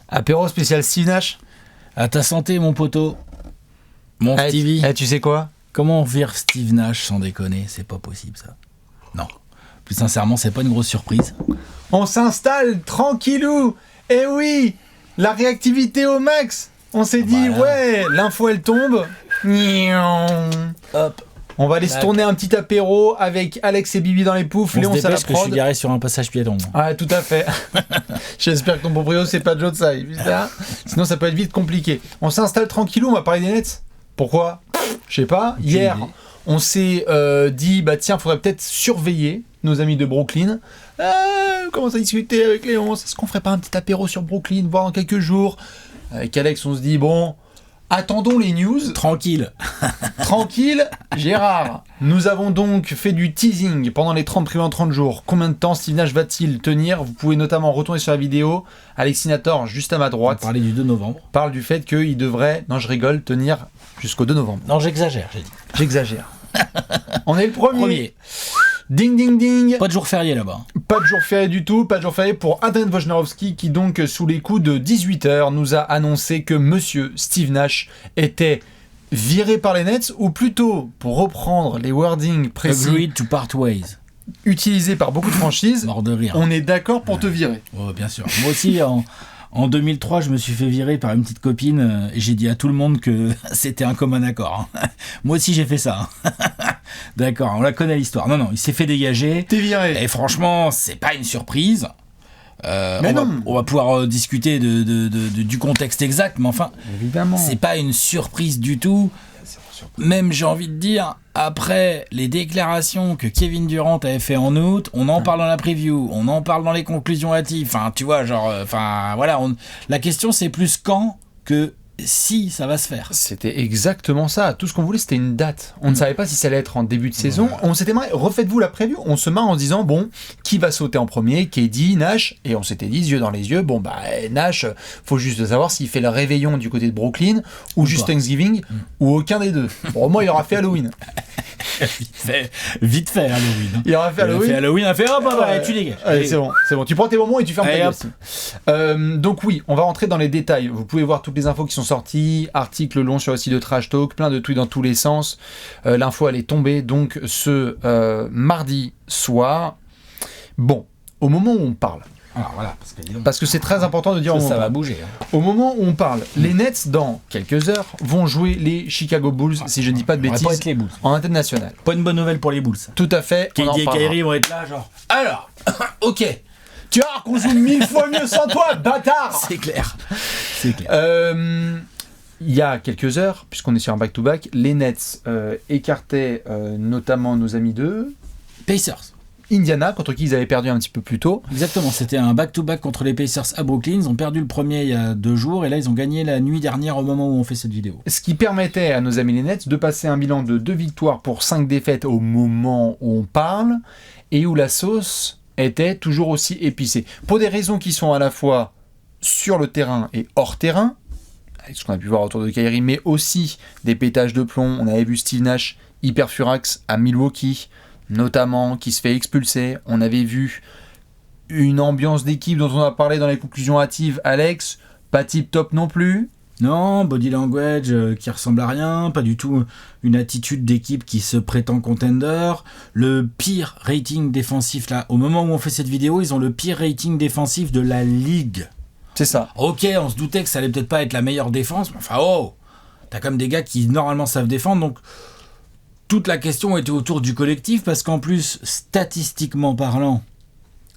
Apéro spécial Steve Nash. À ta santé, mon poteau. Mon Stevie. Tu sais quoi ? Comment on vire Steve Nash sans déconner ? C'est pas possible, ça. Non. Plus sincèrement, c'est pas une grosse surprise. On s'installe tranquillou. Eh oui, la réactivité au max. On s'est dit, ouais, l'info elle tombe. Hop. On va aller se tourner un petit apéro avec Alex et Bibi dans les poufs. Léon, ça la prod. Que je suis garé sur un passage piéton. Ouais, tout à fait. J'espère que ton proprio c'est pas Joe Tsai. Sinon ça peut être vite compliqué. On s'installe tranquillou, on va parler des Nets. Pourquoi ? Je sais pas. Hier, on s'est dit, bah tiens, faudrait peut-être surveiller nos amis de Brooklyn. On commence à discuter avec Léon. Est-ce qu'on ferait pas un petit apéro sur Brooklyn, voir dans quelques jours ? Avec Alex, on se dit, bon... Attendons les news. Tranquille, Gérard. Nous avons donc fait du teasing pendant les 30 précédents 30 jours. Combien de temps Steve Nash va-t-il tenir ? Vous pouvez notamment retourner sur la vidéo. Alexinator, juste à ma droite, parler du 2 novembre. Parle du fait qu'il devrait, non je rigole, tenir jusqu'au 2 novembre. Non, j'exagère, j'ai dit. J'exagère. On est le premier. Ding ding ding. Pas de jour férié là-bas. Pas de jour férié du tout, pas de jour férié pour Adrian Wojnarowski qui donc sous les coups de 18h nous a annoncé que monsieur Steve Nash était viré par les Nets, ou plutôt, pour reprendre les wordings précis, agreed to part ways, utilisés par beaucoup de franchises, mort de rire. On est d'accord pour te virer. Oh, bien sûr. Moi aussi, en 2003, je me suis fait virer par une petite copine et j'ai dit à tout le monde que c'était un commun accord. Moi aussi, j'ai fait ça. D'accord, on la connaît l'histoire. Non, il s'est fait dégager. T'es viré. Et franchement, c'est pas une surprise. On va pouvoir discuter du contexte exact, mais enfin, évidemment, c'est pas une surprise du tout. Même, j'ai envie de dire, après les déclarations que Kevin Durant avait fait en août, on en parle dans la preview, on en parle dans les conclusions hâtives. Enfin, tu vois, voilà. La question, c'est plus quand que si ça va se faire. C'était exactement ça. Tout ce qu'on voulait, c'était une date. On ne savait pas si ça allait être en début de saison. On s'était marré, refaites-vous la preview. On se marre en se disant, bon, qui va sauter en premier ? KD, Nash. Et on s'était dit, yeux dans les yeux, bon, bah, Nash, faut juste savoir s'il fait le réveillon du côté de Brooklyn, ou juste Thanksgiving, ou aucun des deux. Bon, au moins, il aura fait Halloween. Vite fait Halloween. Il aura fait Halloween. Il a fait hop, tu dégages. Allez, c'est bon. Tu prends tes moments et tu fermes ta gueule. Donc oui, on va rentrer dans les détails. Vous pouvez voir toutes les infos qui sont sorties, articles longs sur le site de Trash Talk, plein de tweets dans tous les sens. L'info elle est tombée donc ce mardi soir. Bon, au moment où on parle. Alors voilà, parce que c'est très important de dire ça va bouger. Au moment où on parle, les Nets dans quelques heures vont jouer les Chicago Bulls, si je ne dis pas de bêtises, pas être les Bulls. En international. Pas une bonne nouvelle pour les Bulls. Tout à fait. KD et Kyrie vont être là, genre. Alors, ok. Tu vois qu'on joue 1000 fois mieux sans toi, bâtard. C'est clair. Il y a quelques heures, puisqu'on est sur un back-to-back, les Nets écartaient notamment nos amis de Pacers. Indiana, contre qui ils avaient perdu un petit peu plus tôt. Exactement, c'était un back-to-back contre les Pacers à Brooklyn. Ils ont perdu le premier il y a 2 jours et là ils ont gagné la nuit dernière au moment où on fait cette vidéo. Ce qui permettait à nos amis les Nets de passer un bilan de 2 victoires pour 5 défaites au moment où on parle et où la sauce était toujours aussi épicée. Pour des raisons qui sont à la fois sur le terrain et hors terrain, avec ce qu'on a pu voir autour de Kyrie, mais aussi des pétages de plomb. On avait vu Steve Nash hyper furax à Milwaukee, notamment, qui se fait expulser. On avait vu une ambiance d'équipe dont on a parlé dans les conclusions hâtives. Alex, pas tip top non plus. Non, body language qui ressemble à rien, pas du tout une attitude d'équipe qui se prétend contender. Le pire rating défensif là, au moment où on fait cette vidéo, ils ont le pire rating défensif de la ligue. C'est ça. Ok, on se doutait que ça allait peut-être pas être la meilleure défense, mais enfin t'as quand même des gars qui normalement savent défendre, donc toute la question était autour du collectif, parce qu'en plus, statistiquement parlant,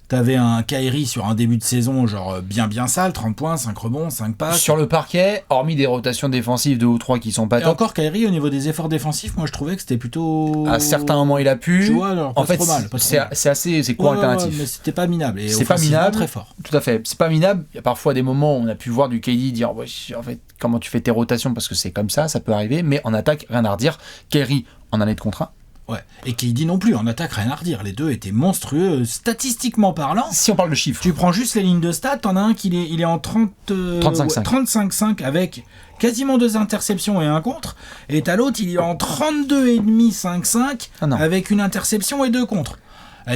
t'avais un Kyrie sur un début de saison genre bien sale, 30 points, 5 rebonds, 5 passes. Sur le parquet, hormis des rotations défensives 2 ou 3 qui sont pas top. Et encore Kyrie, au niveau des efforts défensifs, moi je trouvais que c'était plutôt... À certains moments il a pu. Tu vois, alors, en fait, c'est quoi alternatif. Mais c'était pas minable. Et c'est pas minable. Très fort. Tout à fait. C'est pas minable. Il y a parfois des moments où on a pu voir du KD dire ouais, en fait, comment tu fais tes rotations, parce que c'est comme ça peut arriver. Mais en attaque, rien à redire. Kyrie en année de contrat. Ouais. Et KD non plus, en attaque, rien à redire. Les deux étaient monstrueux, statistiquement parlant. Si on parle de chiffres. Tu prends juste les lignes de stats, t'en as un il est en 35-5 avec quasiment 2 interceptions et 1 contre. Et t'as l'autre, il est en 32,5 5-5 avec une interception et 2 contre.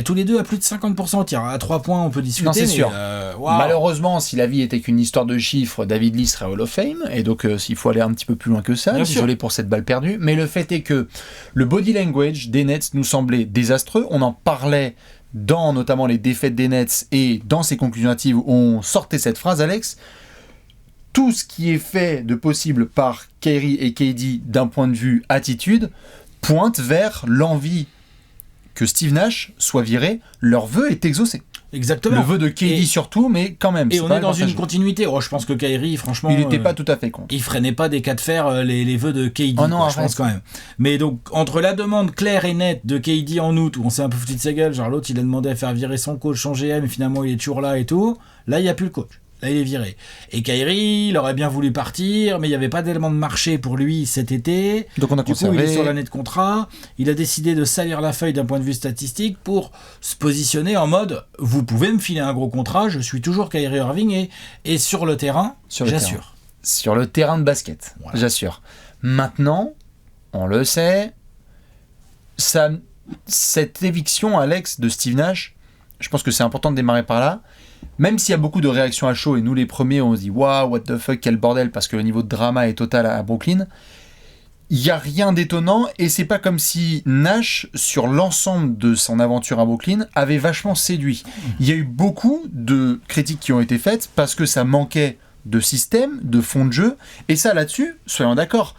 Tous les deux à plus de 50% au tir. À 3 points, on peut discuter. Non, c'est mais, sûr. Waouh. Malheureusement, si la vie était qu'une histoire de chiffres, David Lee serait Hall of Fame, et donc il faut aller un petit peu plus loin que ça. Bien Désolé sûr. pour cette balle perdue, mais le fait est que le body language des Nets nous semblait désastreux. On en parlait dans notamment les défaites des Nets et dans ses conclusions hâtives où on sortait cette phrase, Alex. Tout ce qui est fait de possible par Kyrie et KD d'un point de vue attitude pointe vers l'envie que Steve Nash soit viré. Leur vœu est exaucé. Exactement. Le vœu de KD surtout, mais quand même. Et c'est on pas est dans avantageux. une continuité. Je pense que Kyrie, franchement... Il n'était pas tout à fait contre. Il freinait pas des cas de fer les vœux de KD, Oh non, je pense quand même. Mais donc, entre la demande claire et nette de KD en août, où on s'est un peu foutu de sa gueule, genre l'autre il a demandé à faire virer son coach, son GM, et finalement il est toujours là et tout, là il n'y a plus le coach. Là, il est viré. Et Kyrie, il aurait bien voulu partir, mais il n'y avait pas d'élément de marché pour lui cet été. Donc on a Du coup, il est sur l'année de contrat. Il a décidé de salir la feuille d'un point de vue statistique pour se positionner en mode « Vous pouvez me filer un gros contrat, je suis toujours Kyrie Irving et sur le terrain, j'assure. » Sur le terrain de basket, voilà. J'assure. Maintenant, on le sait, cette éviction, Alex, de Steve Nash, je pense que c'est important de démarrer par là. Même s'il y a beaucoup de réactions à chaud, et nous les premiers, on se dit « Waouh, what the fuck, quel bordel », parce que le niveau de drama est total à Brooklyn, il n'y a rien d'étonnant, et c'est pas comme si Nash, sur l'ensemble de son aventure à Brooklyn, avait vachement séduit. Il y a eu beaucoup de critiques qui ont été faites parce que ça manquait de système, de fond de jeu, et ça là-dessus, soyons d'accord,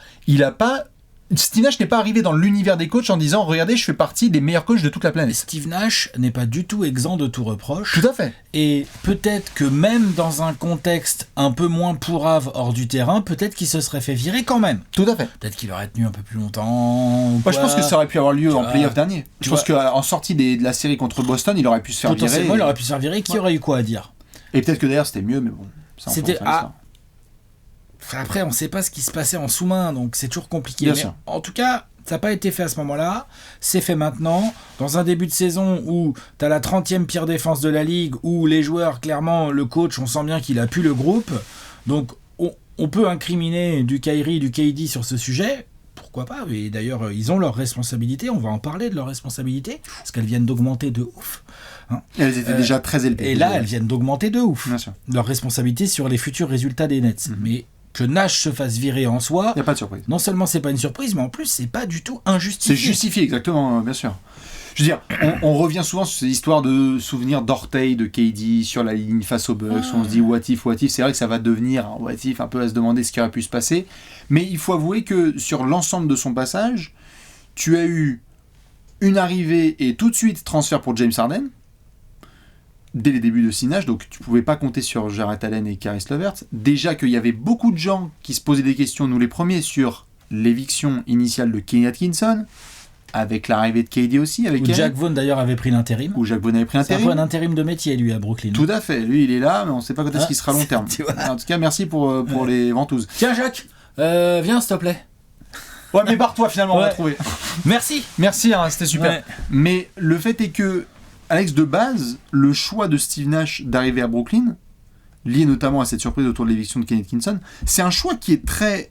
Steve Nash n'est pas arrivé dans l'univers des coachs en disant « Regardez, je fais partie des meilleurs coachs de toute la planète ». Steve Nash n'est pas du tout exempt de tout reproche. Tout à fait. Et peut-être que même dans un contexte un peu moins pourrave hors du terrain, peut-être qu'il se serait fait virer quand même. Tout à fait. Peut-être qu'il aurait tenu un peu plus longtemps. Moi, je pense que ça aurait pu avoir lieu en playoff dernier. Je pense vois. qu'en sortie de la série contre Boston, il aurait pu se faire virer. Potentiellement, il aurait pu se faire virer. Qui aurait eu quoi à dire ? Et peut-être que d'ailleurs, c'était mieux, mais bon. Ça, c'était Après, on ne sait pas ce qui se passait en sous-main, donc c'est toujours compliqué. Bien mais sûr. En tout cas, ça n'a pas été fait à ce moment-là. C'est fait maintenant. Dans un début de saison où tu as la 30e pire défense de la ligue, où les joueurs, clairement, le coach, on sent bien qu'il a pu le groupe. Donc, on peut incriminer du Kyrie, du KD sur ce sujet. Pourquoi pas ? Et d'ailleurs, ils ont leurs responsabilités. On va en parler de leurs responsabilités, parce qu'elles viennent d'augmenter de ouf. Elles étaient déjà très élevées. Et là, elles viennent d'augmenter de ouf. Bien sûr. Leurs responsabilités sur les futurs résultats des Nets. Mais que Nash se fasse virer en soi, il n'y a pas de surprise. Non seulement c'est pas une surprise, mais en plus c'est pas du tout injustifié. C'est justifié, exactement, bien sûr. Je veux dire, on revient souvent sur ces histoires de souvenirs d'orteils de KD sur la ligne face aux Bucks, où on se dit what if. C'est vrai que ça va devenir un what if, un peu à se demander ce qui aurait pu se passer. Mais il faut avouer que sur l'ensemble de son passage, tu as eu une arrivée et tout de suite transfert pour James Harden, dès les débuts de Sinach, donc tu pouvais pas compter sur Jarrett Allen et Caris LeVert. Déjà qu'il y avait beaucoup de gens qui se posaient des questions, nous les premiers, sur l'éviction initiale de Kenny Atkinson, avec l'arrivée de KD aussi, avec Jack Vaughn d'ailleurs avait pris l'intérim. Où Jack Vaughn avait pris l'intérim. C'est un peu un intérim de métier lui à Brooklyn. Tout à fait, lui il est là, mais on ne sait pas quand est-ce qu'il sera long terme. En tout cas, merci pour les ventouses. Tiens Jacques, viens s'il te plaît. Ouais, mais barre-toi finalement, on va trouver. Merci, hein, c'était super. Ouais. Mais le fait est que, Alex, de base, le choix de Steve Nash d'arriver à Brooklyn, lié notamment à cette surprise autour de l'éviction de Kenny Atkinson, c'est un choix qui est très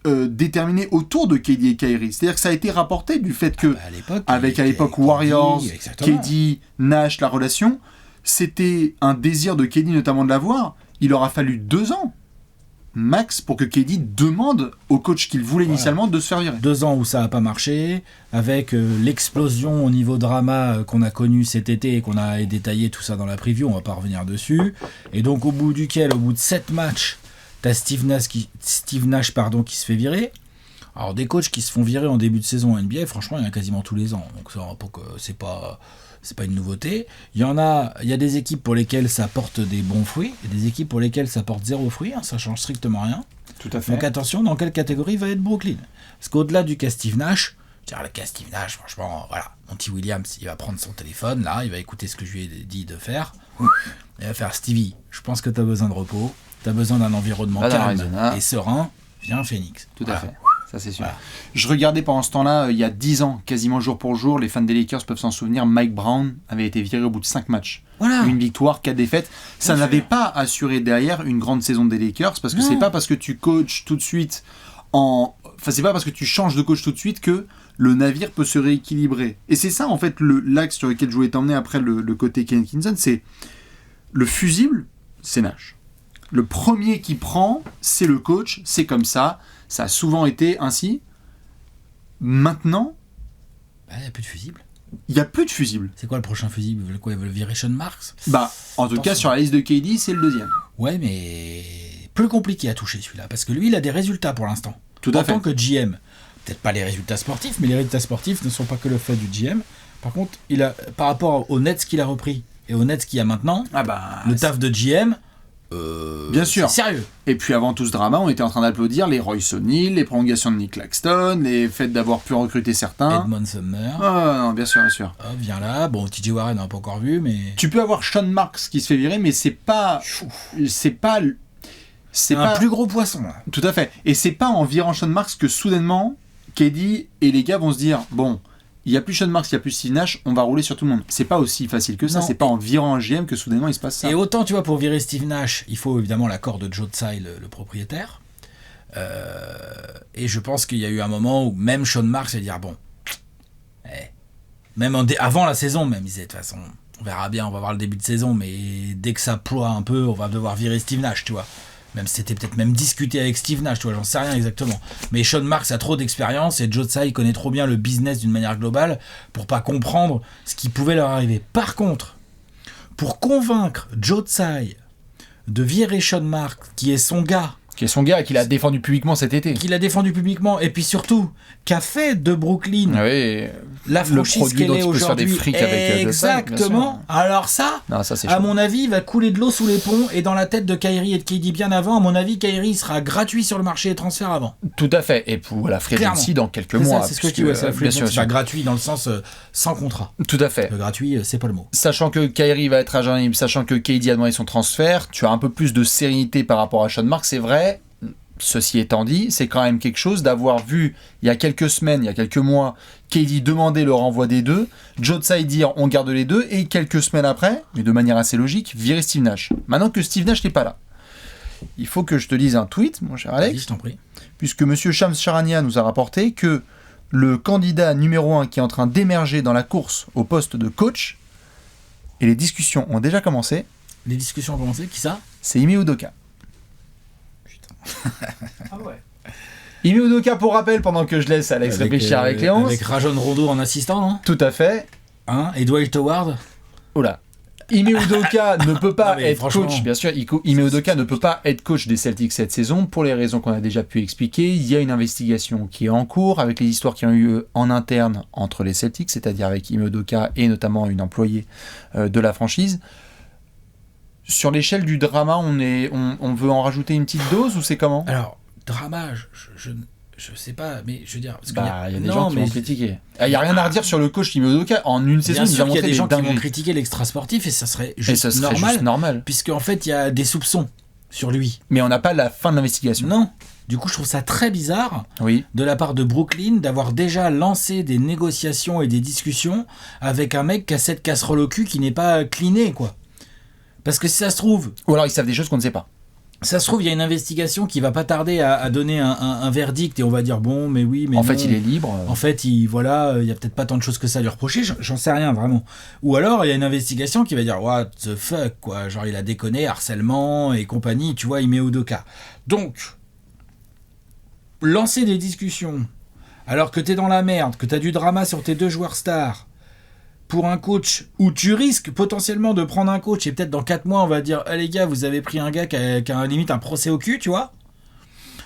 déterminé autour de KD et Kyrie. C'est-à-dire que ça a été rapporté du fait que, à l'époque Warriors, KD, Nash, la relation, c'était un désir de KD notamment de l'avoir. Il aura fallu 2 ans max pour que KD demande au coach qu'il voulait initialement de se faire virer. 2 ans où ça n'a pas marché, avec l'explosion au niveau drama qu'on a connu cet été et qu'on a détaillé tout ça dans la preview, on va pas revenir dessus. Et donc au bout de 7 matchs, t'as Steve Nash qui se fait virer. Alors des coachs qui se font virer en début de saison en NBA, franchement il y en a quasiment tous les ans, donc ça, c'est pas une nouveauté. Il y a des équipes pour lesquelles ça porte des bons fruits, et des équipes pour lesquelles ça porte 0 fruit, ça change strictement rien. Tout à fait. Donc attention, dans quelle catégorie va être Brooklyn ? Parce qu'au-delà du cas Steve Nash, le cas Steve Nash, franchement, voilà, Monty Williams, il va prendre son téléphone, là, il va écouter ce que je lui ai dit de faire, il va faire Stevie, je pense que t'as besoin de repos, t'as besoin d'un environnement calme et serein, viens Phoenix. Tout à fait. Ça c'est sûr. Voilà. Je regardais pendant ce temps-là, il y a 10 ans, quasiment jour pour jour, les fans des Lakers peuvent s'en souvenir, Mike Brown avait été viré au bout de 5 matchs. Voilà. Une victoire, 4 défaites. Ça n'avait pas assuré derrière une grande saison des Lakers, parce que c'est pas parce que tu coaches tout de suite c'est pas parce que tu changes de coach tout de suite que le navire peut se rééquilibrer. Et c'est ça, en fait, l'axe sur lequel je voulais t'emmener après le côté Kane Atkinson, c'est le fusible, c'est Nash. Le premier qui prend, c'est le coach, c'est comme ça. Ça a souvent été ainsi. Maintenant, il n'y a plus de fusible. Il n'y a plus de fusible. C'est quoi le prochain fusible? Ils veulent virer Sean Marks? En tout cas, sur la liste de KD, c'est le deuxième. Ouais, mais plus compliqué à toucher celui-là, parce que lui, il a des résultats pour l'instant. Tout à fait. En tant que GM, peut-être pas les résultats sportifs, mais les résultats sportifs ne sont pas que le fait du GM. Par contre, il a, par rapport aux Nets qu'il a repris et aux Nets qu'il y a maintenant, le taf de GM, bien sûr. C'est sérieux. Et puis avant tout ce drama, on était en train d'applaudir les Royce O'Neal, les prolongations de Nick Claxton, les faits d'avoir pu recruter certains. Edmond Sumner. Non, bien sûr, bien sûr. Viens là. Bon, TJ Warren, on n'a pas encore vu, mais... Tu peux avoir Sean Marks qui se fait virer, mais c'est pas un plus gros poisson, là. Tout à fait. Et c'est pas en virant Sean Marks que soudainement, KD et les gars vont se dire, bon, il n'y a plus Sean Marks, il n'y a plus Steve Nash, on va rouler sur tout le monde. C'est pas aussi facile que ça, c'est pas en virant un GM que soudainement il se passe ça. Et autant, tu vois, pour virer Steve Nash, il faut évidemment l'accord de Joe Tsai, le propriétaire. Et je pense qu'il y a eu un moment où même Sean Marks allait dire, bon, même avant la saison, même, il disait, de toute façon, on verra bien, on va voir le début de saison, mais dès que ça ploie un peu, on va devoir virer Steve Nash, tu vois. Même c'était peut-être même discuté avec Steve Nash, tu vois, j'en sais rien exactement. Mais Sean Marks a trop d'expérience et Joe Tsai connaît trop bien le business d'une manière globale pour pas comprendre ce qui pouvait leur arriver. Par contre, pour convaincre Joe Tsai de virer Sean Marks, qui est son gars, et qu'il a défendu publiquement cet été. Et puis surtout, qu'a fait de Brooklyn la franchise qu'elle est aujourd'hui. Exactement. Alors ça, à mon avis, il va couler de l'eau sous les ponts, et dans la tête de Kyrie et de KD bien avant, à mon avis, Kyrie sera gratuit sur le marché des transferts avant. Tout à fait. Et pour la free agency dans quelques mois. C'est ce que tu veux, c'est pas gratuit dans le sens sans contrat. Tout à fait. Le gratuit, c'est pas le mot. Sachant que Kyrie va être agent libre, sachant que KD a demandé son transfert, tu as un peu plus de sérénité par rapport à Sean Marks, c'est vrai. Ceci étant dit, c'est quand même quelque chose d'avoir vu il y a quelques semaines, il y a quelques mois, KD demander le renvoi des deux, Joe Tsai dire on garde les deux, et quelques semaines après, mais de manière assez logique, virer Steve Nash. Maintenant que Steve Nash n'est pas là, il faut que je te lise un tweet, mon cher Alex. Vas-y, je t'en prie. Puisque monsieur Shams Charania nous a rapporté que le candidat numéro 1 qui est en train d'émerger dans la course au poste de coach, et les discussions ont déjà commencé. Les discussions ont commencé, qui ça? C'est Ime Udoka. Ah ouais. Ime Udoka, pour rappel, pendant que je laisse Alex réfléchir avec Léonce. Avec Rajon Rondo en assistant, non? Tout à fait. Et Dwight Howard. Oula. Ime Udoka ne peut pas être coach, bien sûr. Ime Udoka ne peut pas être coach des Celtics cette saison pour les raisons qu'on a déjà pu expliquer. Il y a une investigation qui est en cours avec les histoires qui ont eu en interne entre les Celtics, c'est-à-dire avec Ime Udoka et notamment une employée de la franchise. Sur l'échelle du drama, on veut en rajouter une petite dose ou c'est comment? Alors, drama, je sais pas, mais je veux dire... Il y a des gens qui vont critiquer. Il n'y a rien à redire sur le coach Ime Udoka. En une saison, il y a des gens qui vont critiquer l'extra-sportif et ça serait juste normal. Puisqu'en fait, il y a des soupçons sur lui. Mais on n'a pas la fin de l'investigation. Non. Du coup, je trouve ça très bizarre de la part de Brooklyn d'avoir déjà lancé des négociations et des discussions avec un mec qui a cette casserole au cul qui n'est pas cleané, quoi. Parce que si ça se trouve... Ou alors ils savent des choses qu'on ne sait pas. Ça se trouve, il y a une investigation qui va pas tarder à donner un verdict et on va dire bon, mais oui, mais en non. fait, il est libre. En fait, il y a peut-être pas tant de choses que ça à lui reprocher, j'en sais rien vraiment. Ou alors, il y a une investigation qui va dire what the fuck, quoi. Genre, il a déconné, harcèlement et compagnie, tu vois, Ime Udoka. Donc, lancer des discussions alors que t'es dans la merde, que t'as du drama sur tes deux joueurs stars, pour un coach où tu risques potentiellement de prendre un coach et peut-être dans 4 mois on va dire les gars, vous avez pris un gars qui a limite un procès au cul, tu vois,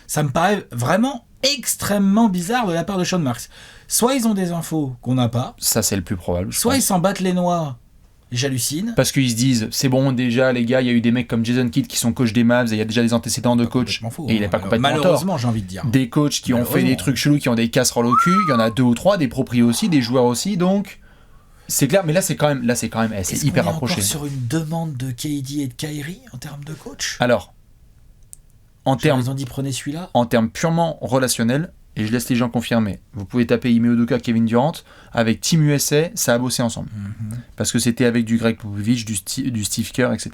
ça me paraît vraiment extrêmement bizarre de la part de Sean Marks. Soit ils ont des infos qu'on n'a pas, ça c'est le plus probable, soit ils s'en battent les noix, j'hallucine, parce qu'ils se disent c'est bon, déjà les gars, il y a eu des mecs comme Jason Kidd qui sont coach des Mavs et il y a déjà des antécédents de coach et il n'est pas complètement malheureusement tort. J'ai envie de dire des coachs qui ont fait des trucs chelous, qui ont des casseroles au cul, il y en a 2 ou 3, des propris aussi, des joueurs aussi, donc c'est clair, mais là c'est quand même c'est hyper rapproché. Est-ce qu'on est encore sur une demande de KD et de Kyrie en termes de coach? Alors, ils ont dit prenez celui-là. En termes purement relationnels, et je laisse les gens confirmer, vous pouvez taper Ime Udoka, Kevin Durant, avec Team USA, ça a bossé ensemble. Parce que c'était avec du Greg Popovich, du Steve Kerr, etc.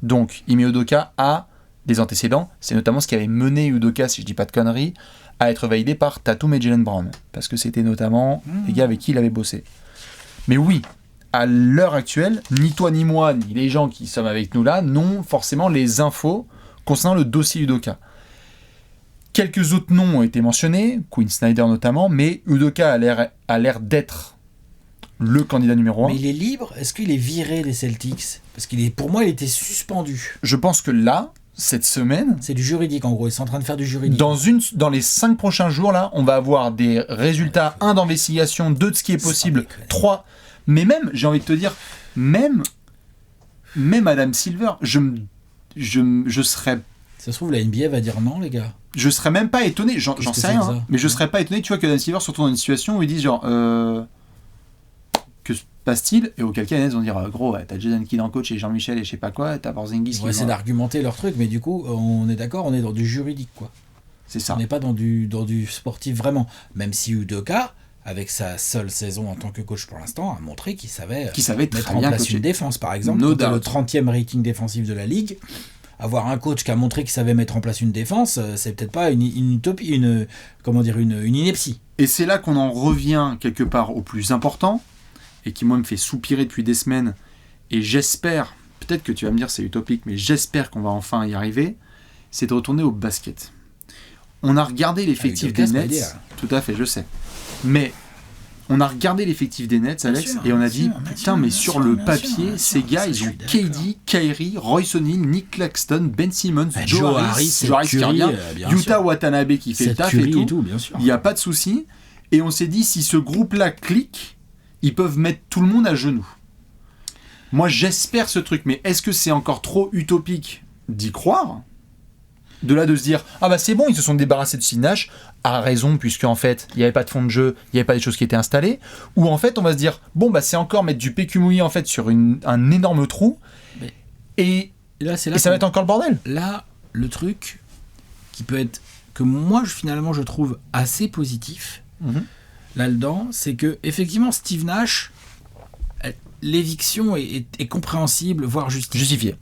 Donc, Ime Udoka a des antécédents, c'est notamment ce qui avait mené Udoka, si je dis pas de conneries, à être validé par Tatum et Jaylen Brown. Parce que c'était notamment les gars avec qui il avait bossé. Mais oui, à l'heure actuelle, ni toi ni moi, ni les gens qui sont avec nous là, n'ont forcément les infos concernant le dossier Udoka. Quelques autres noms ont été mentionnés, Quinn Snyder notamment, mais Udoka a l'air d'être le candidat numéro 1. Mais il est libre ? Est-ce qu'il est viré des Celtics ? Parce pour moi, il était suspendu. Je pense que là, cette semaine... C'est du juridique, en gros. Ils sont en train de faire du juridique. Dans les 5 prochains jours, là, on va avoir des résultats, 1 d'investigation, 2 de ce qui est possible, 3... Mais même, j'ai envie de te dire, même Adam Silver, je serais... Ça se trouve, la NBA va dire non, les gars. Je serais même pas étonné, j'en sais rien, hein, mais je serais pas étonné, tu vois, que Adam Silver se retrouve dans une situation où ils disent genre... que se passe-t-il ? Et auquel cas, les Nets vont dire gros, ouais, t'as Jason Kidd en coach et Jean-Michel et je sais pas quoi, t'as Porzingis qui va essayer d'argumenter leur truc, mais du coup, on est d'accord, on est dans du juridique, quoi. C'est ça. On n'est pas dans du sportif vraiment. Même si Udoka, avec sa seule saison en tant que coach pour l'instant, a montré qu'il savait mettre en place une défense, par exemple. Le 30e rating défensif de la Ligue. Avoir un coach qui a montré qu'il savait mettre en place une défense, c'est peut-être pas une utopie, une ineptie. Et c'est là qu'on en revient quelque part au plus important, et qui moi me fait soupirer depuis des semaines, et j'espère, peut-être que tu vas me dire c'est utopique, mais j'espère qu'on va enfin y arriver, c'est de retourner au basket. On a regardé l'effectif des Nets, tout à fait, je sais, mais on a regardé l'effectif des Nets, Alex, et on a dit putain, mais sur le papier, ces gars, ils ont KD, Kyrie, Royce O'Neal, Nick Claxton, Ben Simmons, Joe Harris qui revient, Yuta Watanabe qui fait le taf et tout, il n'y a pas de souci, et on s'est dit si ce groupe-là clique, ils peuvent mettre tout le monde à genoux. Moi, j'espère ce truc, mais est-ce que c'est encore trop utopique d'y croire ? De là de se dire ah bah c'est bon, ils se sont débarrassés de Steve Nash, à raison, puisque en fait il n'y avait pas de fond de jeu, il n'y avait pas des choses qui étaient installées, ou en fait on va se dire bon bah c'est encore mettre du PQ mouillé en fait sur un énorme trou, et ça va être encore le bordel. Là, le truc qui peut être, que moi finalement je trouve assez positif là-dedans, c'est que effectivement Steve Nash, l'éviction est compréhensible, voire justifiée.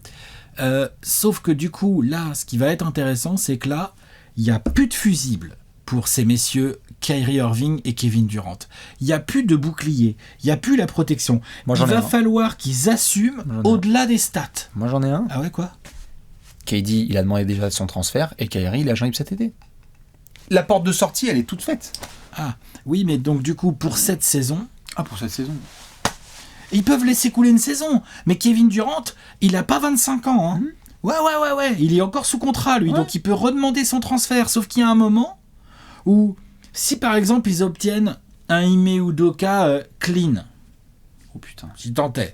Sauf que du coup, là, ce qui va être intéressant, c'est que là, il n'y a plus de fusibles pour ces messieurs Kyrie Irving et Kevin Durant. Il n'y a plus de bouclier, il n'y a plus la protection. Il va falloir qu'ils assument au-delà des stats. Moi, j'en ai un. Ah ouais, quoi ? KD, il a demandé déjà son transfert, et Kyrie, il a agent libre cet été. La porte de sortie, elle est toute faite. Ah, oui, mais donc du coup, pour cette saison... Ah, pour cette saison. Ils peuvent laisser couler une saison. Mais Kevin Durant, il n'a pas 25 ans. Hein. Ouais. Il est encore sous contrat, lui. Ouais. Donc il peut redemander son transfert. Sauf qu'il y a un moment où, si par exemple, ils obtiennent un Ime Udoka clean. Oh putain. J'y tentais.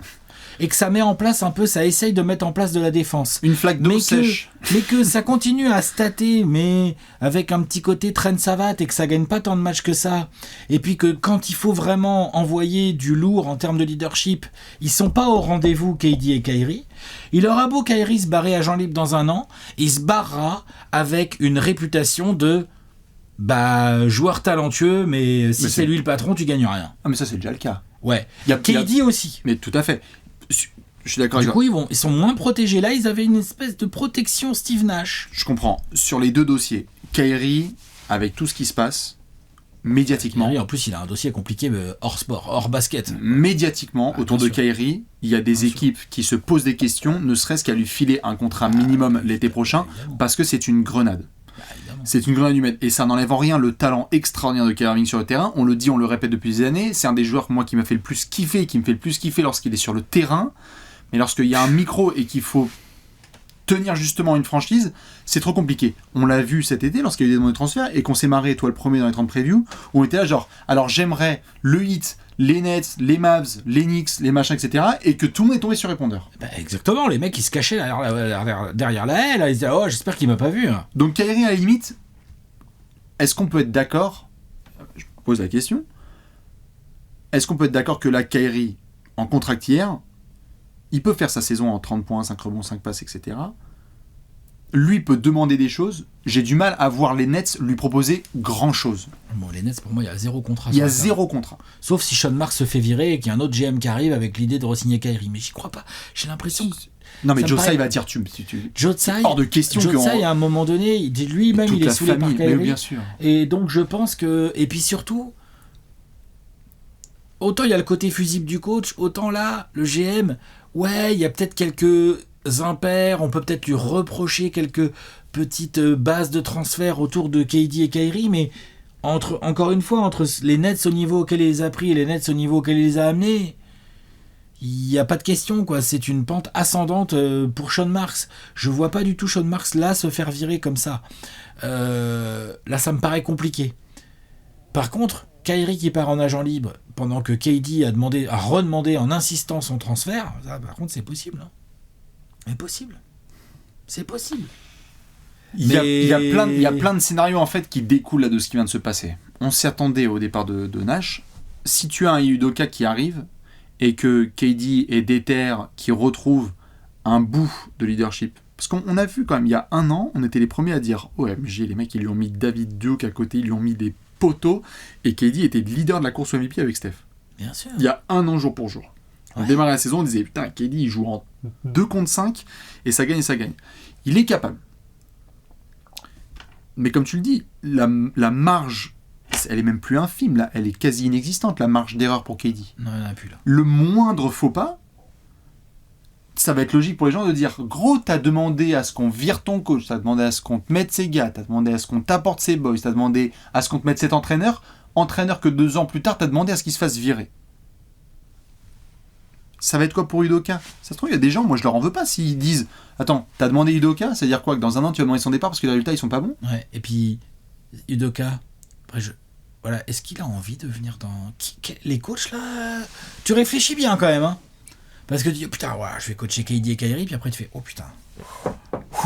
Et que ça met en place un peu, ça essaye de mettre en place de la défense. Une flaque d'eau sèche. Mais que ça continue à stater, mais avec un petit côté Trent Savate, et que ça gagne pas tant de matchs que ça. Et puis que quand il faut vraiment envoyer du lourd en termes de leadership, ils sont pas au rendez-vous, KD et Kyrie. Il aura beau Kyrie se barrer agent libre dans un an, il se barrera avec une réputation de joueur talentueux, mais si c'est lui le patron, tu gagnes rien. Ah mais ça c'est déjà le cas. Ouais. KD aussi. Mais tout à fait. Je suis d'accord. Du coup, ils sont moins protégés. Là, ils avaient une espèce de protection Steve Nash. Je comprends. Sur les deux dossiers, Kyrie, avec tout ce qui se passe, médiatiquement... Kyrie, en plus, il a un dossier compliqué hors sport, hors basket. Médiatiquement, autour de Kyrie, il y a des équipes qui se posent des questions, ne serait-ce qu'à lui filer un contrat minimum l'été prochain, parce que c'est une grenade. C'est une grenade humaine. Et ça n'enlève en rien le talent extraordinaire de Kyrie Irving sur le terrain. On le dit, on le répète depuis des années. C'est un des joueurs, moi, qui m'a fait le plus kiffer, et qui me fait le plus kiffer lorsqu'il est sur le terrain. Mais lorsqu'il y a un micro et qu'il faut tenir justement une franchise, c'est trop compliqué. On l'a vu cet été lorsqu'il y a eu des demandes de transfert et qu'on s'est marré, toi le premier dans les 30 previews, où on était là genre, alors j'aimerais le Heat, les Nets, les Mavs, les Knicks, les machins, etc. et que tout le monde est tombé sur répondeur. Exactement, les mecs ils se cachaient derrière la haie, ils disaient oh j'espère qu'il m'a pas vu. Donc Kyrie à la limite, est-ce qu'on peut être d'accord, je pose la question, est-ce qu'on peut être d'accord que là Kyrie, en contractière, il peut faire sa saison en 30 points, 5 rebonds, 5 passes, etc. lui peut demander des choses. J'ai du mal à voir les Nets lui proposer grand-chose. Bon, les Nets, pour moi, il y a zéro contrat. Il y a zéro contrat. Sauf si Sean Marks se fait virer et qu'il y a un autre GM qui arrive avec l'idée de re-signer Kyrie. Mais j'y crois pas. J'ai l'impression que... Non, mais ça me Joe paraît- Tsai va dire Joe Tsai, hors de question Joe que Tsai, à un moment donné, lui-même, toute il est la saoulé par famille, mais Kyrie. bien sûr. Et donc, je pense que... Et puis surtout, autant il y a le côté fusible du coach, autant là, le GM, ouais, il y a peut-être quelques impairs, on peut peut-être lui reprocher quelques petites bases de transfert autour de KD et Kyrie, mais encore une fois, entre les Nets au niveau auquel il les a pris et les Nets au niveau auquel il les a amenés, il n'y a pas de question, quoi. C'est une pente ascendante pour Sean Marks. Je vois pas du tout Sean Marks là se faire virer comme ça. Là, ça me paraît compliqué. Par contre, Kyrie qui part en agent libre pendant que KD a redemandé en insistant son transfert, ça, par contre, c'est possible. Hein. C'est possible. C'est possible. Il y a plein de scénarios en fait qui découlent là de ce qui vient de se passer. On s'y attendait au départ de Nash. Si tu as un Udoka qui arrive et que KD est déter, qui retrouve un bout de leadership. Parce qu'on a vu quand même, il y a un an, on était les premiers à dire OMG, les mecs ils lui ont mis David Duke à côté, ils lui ont mis des poteaux, et KD était le leader de la course au MVP avec Steph. Bien sûr. Il y a un an jour pour jour. On démarrait la saison, on disait putain, KD il joue en 2 contre 5 et ça gagne et ça gagne. Il est capable. Mais comme tu le dis, la marge, elle est même plus infime, là, elle est quasi inexistante, la marge d'erreur pour KD. Non, il n'y en a plus là. Le moindre faux pas, ça va être logique pour les gens de dire gros, t'as demandé à ce qu'on vire ton coach, t'as demandé à ce qu'on te mette ses gars, t'as demandé à ce qu'on t'apporte ses boys, t'as demandé à ce qu'on te mette cet entraîneur que 2 ans plus tard, t'as demandé à ce qu'il se fasse virer. Ça va être quoi pour Udoka ? Ça se trouve, il y a des gens, moi je leur en veux pas s'ils disent attends, t'as demandé Udoka, ça veut dire quoi ? Que dans un an tu vas demander son départ parce que les résultats ils sont pas bons ? Ouais, et puis Udoka, après voilà, est-ce qu'il a envie de venir dans les coachs là ? Tu réfléchis bien quand même, hein ? Parce que tu dis putain, ouais, je vais coacher KD et Kyrie, puis après tu fais oh putain.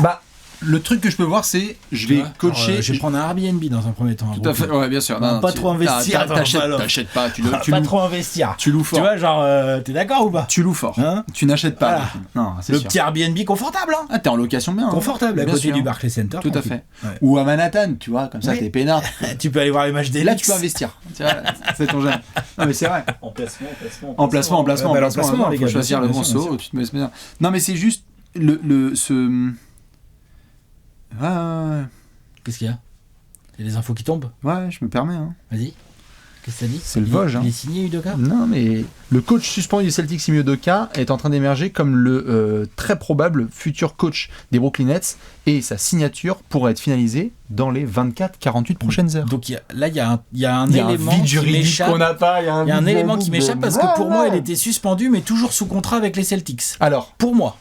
Bah, le truc que je peux voir, c'est je vais coacher. Alors, je vais prendre un Airbnb dans un premier temps. Tout à fait, ouais, bien sûr. Non, pas trop investir. T'achètes pas, tu pas trop investir. Tu loues fort. Tu vois, genre, t'es d'accord ou pas ? Tu loues fort. Hein ? Tu n'achètes pas. Voilà. Non, c'est le sûr. petit Airbnb confortable, hein ? Ah, t'es en location bien. Confortable, à bien côté sûr. du Barclays Center. Tout tranquille. à fait. Ouais. Ou à Manhattan, tu vois, comme ça, Oui. t'es peinard. Tu peux aller voir les matchs des Là, Knicks. tu peux investir. Tu vois, c'est ton jeune. Non, mais c'est vrai. Emplacement. Il les faut gars, choisir le bien bon sûr, bien saut. sûr. Tu te mets bien. Non, mais c'est juste ce. Qu'est-ce qu'il y a ? Il y a des infos qui tombent ? Ouais, je me permets. Hein. Vas-y. Qu'est-ce que ça dit ? C'est le Vosges. Il est signé, Udoka ? Non, mais le coach suspendu du Celtics, Ime Udoka, est en train d'émerger comme le très probable futur coach des Brooklyn Nets et sa signature pourrait être finalisée dans les 24-48 prochaines heures. Donc il y a un élément qui m'échappe. Il y a un élément qui m'échappe parce que pour moi, il était suspendu, mais toujours sous contrat avec les Celtics. Alors, pour moi.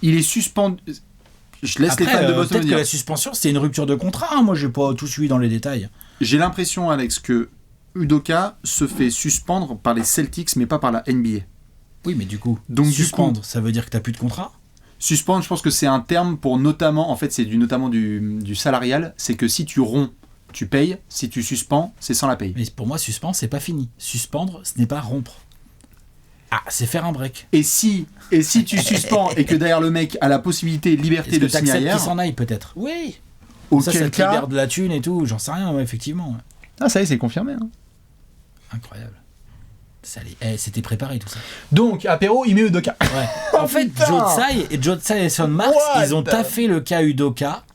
Il est suspendu. Je laisse Après, les fans de Boston peut-être dire. que la suspension, c'était une rupture de contrat. Hein. Moi, j'ai pas tout suivi dans les détails. J'ai l'impression, Alex, que Udoka se fait suspendre par les Celtics, mais pas par la NBA. Oui, mais du coup, suspendre, ça veut dire que t'as plus de contrat ? Suspendre, je pense que c'est un terme pour notamment, en fait, c'est notamment du salarial. C'est que si tu romps, tu payes. Si tu suspends, c'est sans la paye. Mais pour moi, suspendre, c'est pas fini. Suspendre, ce n'est pas rompre. Ah, c'est faire un break. Et si tu suspends et que derrière le mec a la possibilité, liberté de signer ailleurs, qu'il s'en aille peut-être. Oui. Auquel ça te cas, libère de la thune et tout. J'en sais rien, ouais, effectivement. Ouais. Ah, ça y est, c'est confirmé. Hein. Incroyable. C'était préparé tout ça. Donc, apéro, Ime Udoka. Ouais. En fait, Joe Tsai et Sean Marks, ils ont taffé le cas Udoka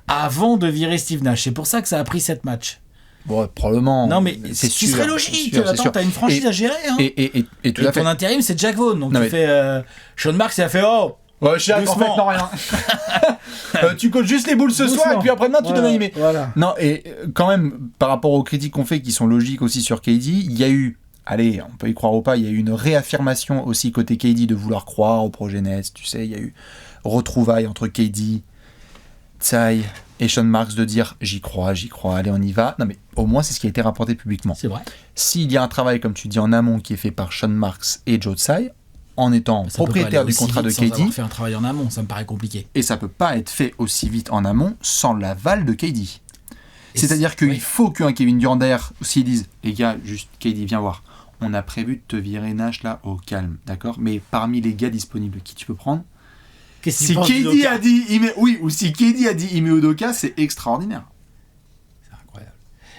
avant de virer Steve Nash. C'est pour ça que ça a pris 7 matchs. Bon, probablement. Non, mais c'est ce qui sûr, serait logique. sûr, Attends, t'as une franchise à gérer. Hein. Et tout à fait. Ton intérim, c'est Jack Vaughn. Donc, tu fais. Sean Marks, il a fait oh. Ouais, je sais, en fait, non, rien. Tu coaches juste les boules ce soir et puis après-demain, tu donnes animé. Voilà. Non, et quand même, par rapport aux critiques qu'on fait qui sont logiques aussi sur KD, il y a eu, allez, on peut y croire ou pas, il y a eu une réaffirmation aussi côté KD de vouloir croire au projet Nets. Tu sais, il y a eu retrouvailles entre KD, Tsai et Sean Marks de dire j'y crois, allez, on y va. Non, mais au moins, c'est ce qui a été rapporté publiquement. C'est vrai. S'il y a un travail, comme tu dis, en amont qui est fait par Sean Marks et Joe Tsai, en étant propriétaire du contrat de KD, sans avoir fait un travail en amont, ça me paraît compliqué. Et ça peut pas être fait aussi vite en amont sans l'aval de KD. C'est-à-dire qu'il faut qu'un Kevin Durant derrière, s'ils disent les gars, juste KD, viens voir, on a prévu de te virer Nash là au calme, d'accord ? Mais parmi les gars disponibles, qui tu peux prendre ? Qu'est-ce qu'il Si pense KD d'Udoka a dit oui, ou si KD a dit Ime Udoka, c'est extraordinaire. C'est incroyable.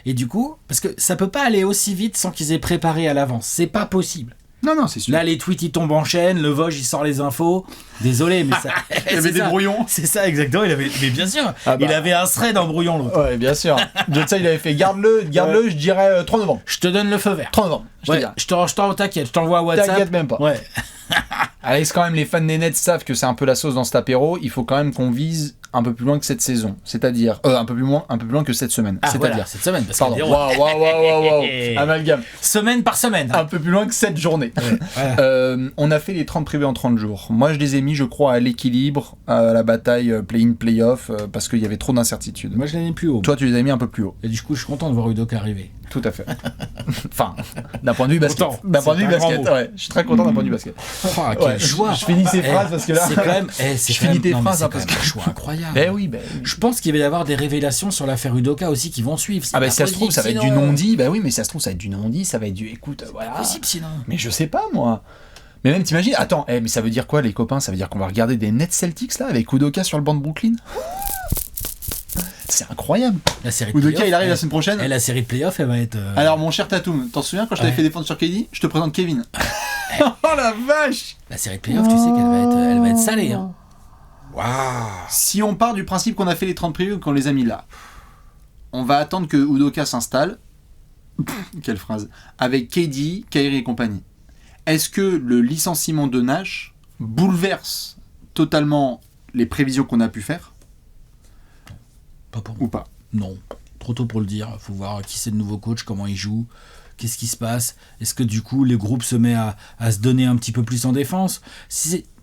Et du coup, parce que ça peut pas aller aussi vite sans qu'ils aient préparé à l'avance. C'est pas possible. Non, c'est sûr. Là, les tweets, ils tombent en chaîne, le Vosges, il sort les infos. Désolé, mais ça... Il y avait des brouillons. C'est ça, exactement. Mais bien sûr, Ah bah. il avait un thread en brouillon, l'autre. Ouais, bien sûr. Ça, il avait fait garde-le, je dirais 3 novembre. Je te donne le feu vert. 3 novembre, Ouais, t'inquiète, je t'envoie à WhatsApp. T'inquiète même pas. Ouais. Alex, quand même, les fans des Nets savent que c'est un peu la sauce dans cet apéro. Il faut quand même qu'on vise un peu plus loin que cette saison. C'est-à-dire, un peu plus loin que cette semaine. Ah, C'est-à-dire, voilà, cette semaine, parce pardon. que Waouh. Amalgame. Semaine par semaine. Un peu plus loin que cette journée. Ouais, voilà. On a fait les 30 privés en 30 jours. Moi, je les ai mis, je crois, à l'équilibre, à la bataille play-in, play-off, parce qu'il y avait trop d'incertitudes. Moi, je l'ai mis plus haut. Toi, tu les as mis un peu plus haut. Et du coup, je suis content de voir Udoka arriver. Tout à fait. Enfin, d'un point de vue basket. Content. D'un point de vue C'est un basket, grand mot. ouais. Je suis très content d'un point de vue basket. Oh, quelle Ouais, joie. je finis ces phrases parce que là... C'est quand même... Je finis tes phrases, c'est hein, quand parce même un choix incroyable. Ben oui. Je pense qu'il va y avoir des révélations sur l'affaire Udoka aussi qui vont suivre. Ah ben si ça se trouve, ça va être du sinon. non-dit. Ben oui, mais si ça se trouve, ça va être du non-dit, ça va être du écoute, voilà. Possible sinon. Mais je sais pas, moi. Mais même, t'imagines, attends, mais ça veut dire quoi, les copains? Ça veut dire qu'on va regarder des Nets Celtics, là, avec Udoka sur le banc de Brooklyn? C'est incroyable. La série de Udoka, playoffs, il arrive la semaine prochaine. Et la série de playoffs, elle va être... Alors, mon cher Tatum, t'en souviens quand je t'avais Ouais. fait défendre sur KD? Je te présente Kevin. Oh la vache! La série de playoffs, tu sais qu'elle va être salée. Hein. Waouh. Si on part du principe qu'on a fait les 30 previews, qu'on les a mis là, on va attendre que Udoka s'installe. Quelle phrase. Avec KD, Kyrie et compagnie. Est-ce que le licenciement de Nash bouleverse totalement les prévisions qu'on a pu faire Pas pour ou moi. pas? Non. Trop tôt pour le dire. Faut voir qui c'est le nouveau coach, comment il joue. Qu'est-ce qui se passe? Est-ce que du coup les groupes se mettent à se donner un petit peu plus en défense?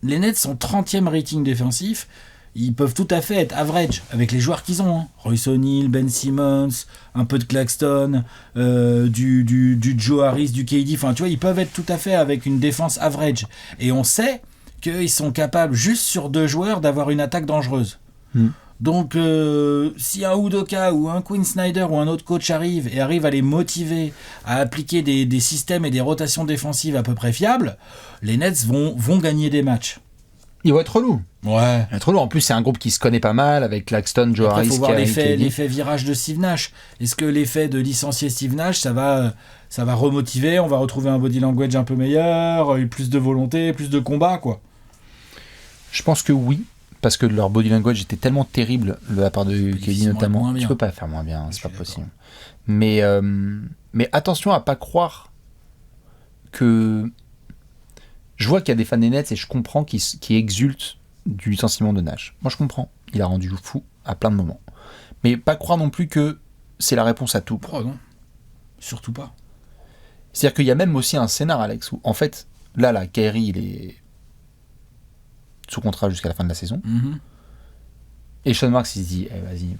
Les Nets sont 30e rating défensif, ils peuvent tout à fait être average avec les joueurs qu'ils ont. Hein. Royce O'Neal, Ben Simmons, un peu de Claxton, du Joe Harris, du KD. Enfin, tu vois, ils peuvent être tout à fait avec une défense average. Et on sait qu'ils sont capables, juste sur 2 joueurs, d'avoir une attaque dangereuse. Donc, si un Udoka ou un Quinn Snyder ou un autre coach arrive à les motiver à appliquer des systèmes et des rotations défensives à peu près fiables, les Nets vont gagner des matchs. Il va être relou. Ouais. Il va être relou. En plus, c'est un groupe qui se connaît pas mal avec Claxton, Joe Après, Harris, il faut voir Kyrie, KD. l'effet virage de Steve Nash. Est-ce que l'effet de licencier Steve Nash, ça va remotiver, on va retrouver un body language un peu meilleur, plus de volonté, plus de combat, quoi. Je pense que oui. Parce que leur body language était tellement terrible de la part de KD notamment. Tu peux pas faire moins bien, c'est pas possible. Mais attention à pas croire que... Je vois qu'il y a des fans des Nets et je comprends qui exultent du licenciement de Nash. Moi je comprends, il a rendu fou à plein de moments. Mais pas croire non plus que c'est la réponse à tout. Oh non, surtout pas. C'est-à-dire qu'il y a même aussi un scénar, Alex, où en fait, là, Kyrie, il est sous contrat jusqu'à la fin de la saison. Et Sean Marks, il se dit, vas-y.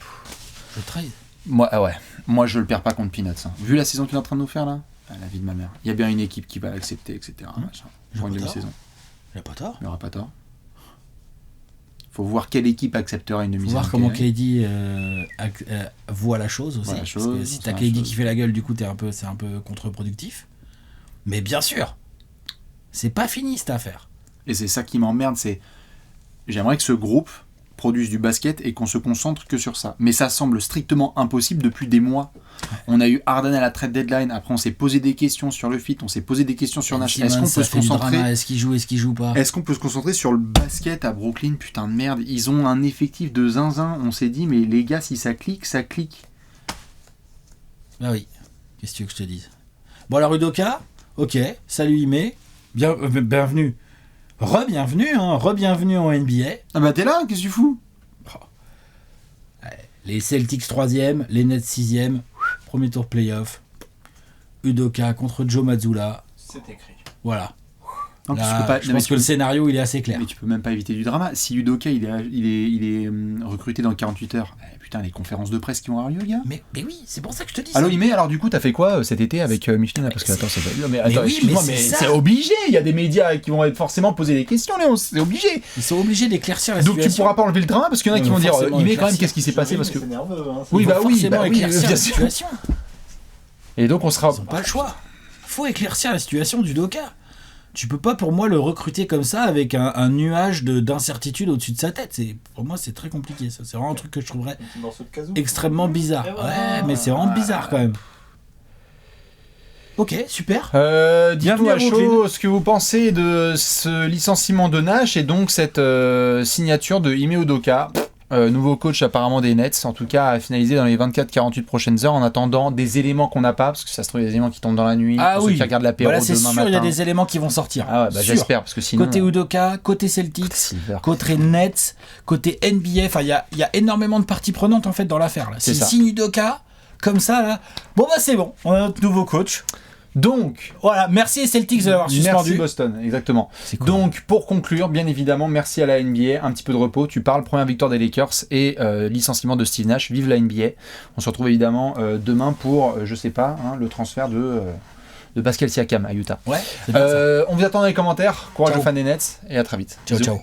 Je trade. Moi, je le perds pas contre Peanuts. Hein. Vu la saison qu'il est en train de nous faire, là, la vie de ma mère. Il y a bien une équipe qui va l'accepter, etc. Pour une demi-saison. Il n'a pas tort. Il n'aura pas tort. Faut voir quelle équipe acceptera une demi-saison. Faut voir comment KD voit la chose aussi. Parce que si t'as KD qui fait la gueule, du coup, c'est un peu contre-productif. Mais bien sûr, c'est pas fini cette affaire. Et c'est ça qui m'emmerde, c'est... J'aimerais que ce groupe produise du basket et qu'on se concentre que sur ça. Mais ça semble strictement impossible depuis des mois. On a eu Harden à la trade deadline, après on s'est posé des questions sur le fit, on s'est posé des questions sur Nash. Est-ce qu'on peut se concentrer? Est-ce qu'il joue pas? Est-ce qu'on peut se concentrer sur le basket à Brooklyn? Putain de merde, ils ont un effectif de zinzin. On s'est dit, mais les gars, si ça clique, ça clique. Ah oui, qu'est-ce que tu veux que je te dise? Bon alors Udoka, ok, salut Ime, bienvenue. Re-bienvenue en NBA. Ah bah t'es là, qu'est-ce que tu fous? Les Celtics 3e, les Nets 6e, premier tour playoff. Udoka contre Joe Mazzulla. C'est écrit. Voilà. Non, Là, je pense que le scénario il est assez clair. Mais tu peux même pas éviter du drama. Si Udoka il est recruté dans 48 heures, putain, les conférences de presse qui vont avoir lieu, gars. Mais oui, c'est pour ça que je te dis Allô, ça. Ime, alors du coup, t'as fait quoi cet été avec Michelin? Parce que attends, c'est pas... Mais attends, oui, excuse-moi, mais mais c'est c'est ça. obligé. Il y a des médias qui vont être forcément poser des questions, Léon. C'est obligé. Ils sont obligés d'éclaircir la Donc situation. tu pourras pas enlever le drama parce qu'il y en a qui vont dire forcément Ime, quand même, éclaircir. qu'est-ce qui s'est passé? Parce que... C'est nerveux, hein. Oui, bah oui, forcément éclaircir bien la sûr. situation. Et donc on sera... Ils n'ont pas le choix. Faut éclaircir la situation du Udoka. tu peux pas pour moi le recruter comme ça avec un nuage d'incertitude au-dessus de sa tête. Pour moi c'est très compliqué ça. C'est vraiment un truc que je trouverais extrêmement bizarre. Ouais, mais c'est vraiment bizarre quand même. Ok, super. Dites-nous à chaud ce que vous pensez de ce licenciement de Nash et donc cette signature de Ime Udoka. Nouveau coach apparemment des Nets, en tout cas à finaliser dans les 24-48 prochaines heures en attendant des éléments qu'on n'a pas, parce que ça se trouve des éléments qui tombent dans la nuit, pour ceux qui regardent l'apéro c'est demain sûr, matin. Il y a des éléments qui vont sortir. Ah ouais, j'espère, parce que sinon... Côté Udoka, côté Celtics, côté Nets, côté NBA, enfin il y a énormément de parties prenantes en fait dans l'affaire. Là. S'il signe Udoka, comme ça, là, c'est bon, on a notre nouveau coach. Donc, voilà, merci les Celtics de l'avoir suspendu. Merci Boston, exactement. Cool. Donc, pour conclure, bien évidemment, merci à la NBA, un petit peu de repos. Tu parles, première victoire des Lakers et licenciement de Steve Nash. Vive la NBA. On se retrouve évidemment demain pour, le transfert de Pascal Siakam à Utah. Ouais. On vous attend dans les commentaires. Courage aux fans des Nets et à très vite. Ciao.